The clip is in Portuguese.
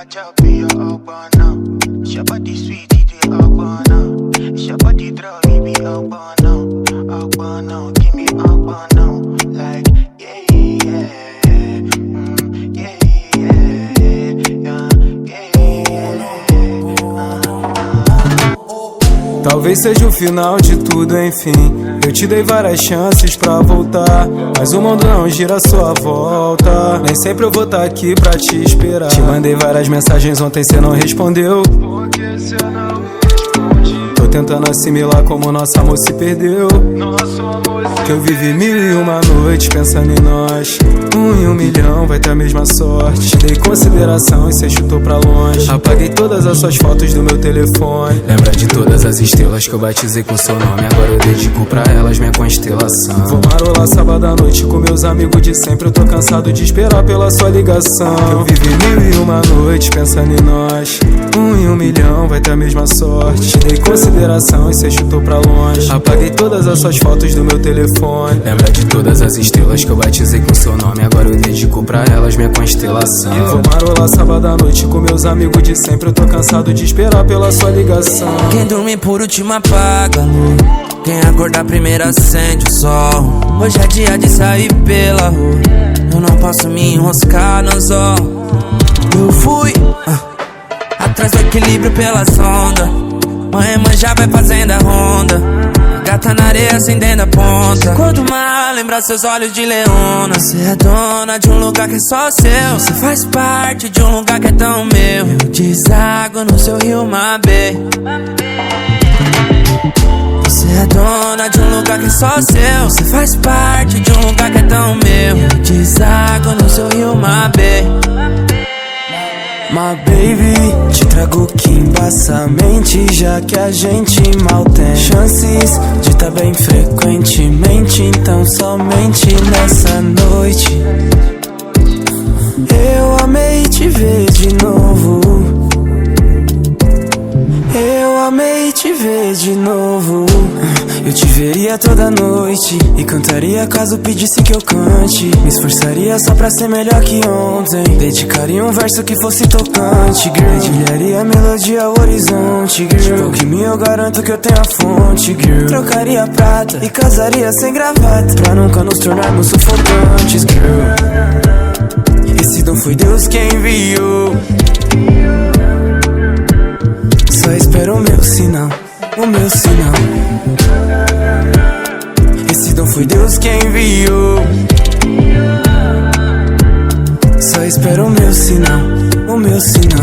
chop your ogbonna. It's your body sweet, it be ogbonna. It's your body draw, it be ogbonna. Ogbonna, give me ogbonna. Like, yeah, yeah, yeah, Talvez seja o final de tudo, enfim. Eu te dei várias chances pra voltar, mas o mundo não gira a sua volta. Nem sempre eu vou estar aqui pra te esperar. Te mandei várias mensagens ontem, cê não respondeu. Por que cê não responde? Tô tentando assimilar como nosso amor se perdeu. Nosso amor se que eu vivi 1001 noites pensando em nós. 1 em 1 milhão vai ter a mesma sorte. Te dei consideração e cê chutou pra longe. Apaguei todas as suas fotos do meu telefone. Lembra de todas as estrelas que eu batizei com seu nome. Agora eu dedico pra elas minha constelação. Vou marolar sábado à noite com meus amigos de sempre. Eu tô cansado de esperar pela sua ligação. Eu vivi 1001 noites pensando em nós. 1 em 1 milhão vai ter a mesma sorte. Te dei consideração e cê chutou pra longe. Apaguei todas as suas fotos do meu telefone. Lembra de todas as estrelas que eu batizei com seu nome. Agora eu dedico pra elas minha constelação. Vou marolar sábado à noite com meus amigos de sempre. Eu tô cansado de esperar pela sua ligação. Quem dorme por último apaga a luz. Quem acordar primeiro acende o sol. Hoje é dia de sair pela rua. Eu não posso me enroscar no anzol. Eu fui atrás do equilíbrio pela sonda. Mãe já vai fazendo a ronda. Gata na areia acendendo a ponta. Quanto mais lembrar seus olhos de leona. Você é dona de um lugar que é só seu. Você faz parte de um lugar que é tão meu. Eu deságua no seu rio Mabê. Você é dona de um lugar que é só seu. Você faz parte de um lugar que é tão meu. Eu deságua no seu rio Mabê. My baby, te trago que embaça a mente, já que a gente mal tem chances de tá bem frequentemente. Então somente nessa noite eu amei te ver de novo. Eu amei te ver de novo. Eu te veria toda noite e cantaria caso pedisse que eu cante. Me esforçaria só pra ser melhor que ontem. Dedicaria um verso que fosse tocante, girl. Dedilharia a melodia ao horizonte, girl. Tipo que me eu garanto que eu tenho a fonte, girl. Trocaria prata e casaria sem gravata, pra nunca nos tornarmos sufocantes, girl. Esse dom foi Deus quem enviou. Só espero o meu sinal, o meu sinal. Esse dom foi Deus quem enviou. Só espero o meu sinal, o meu sinal.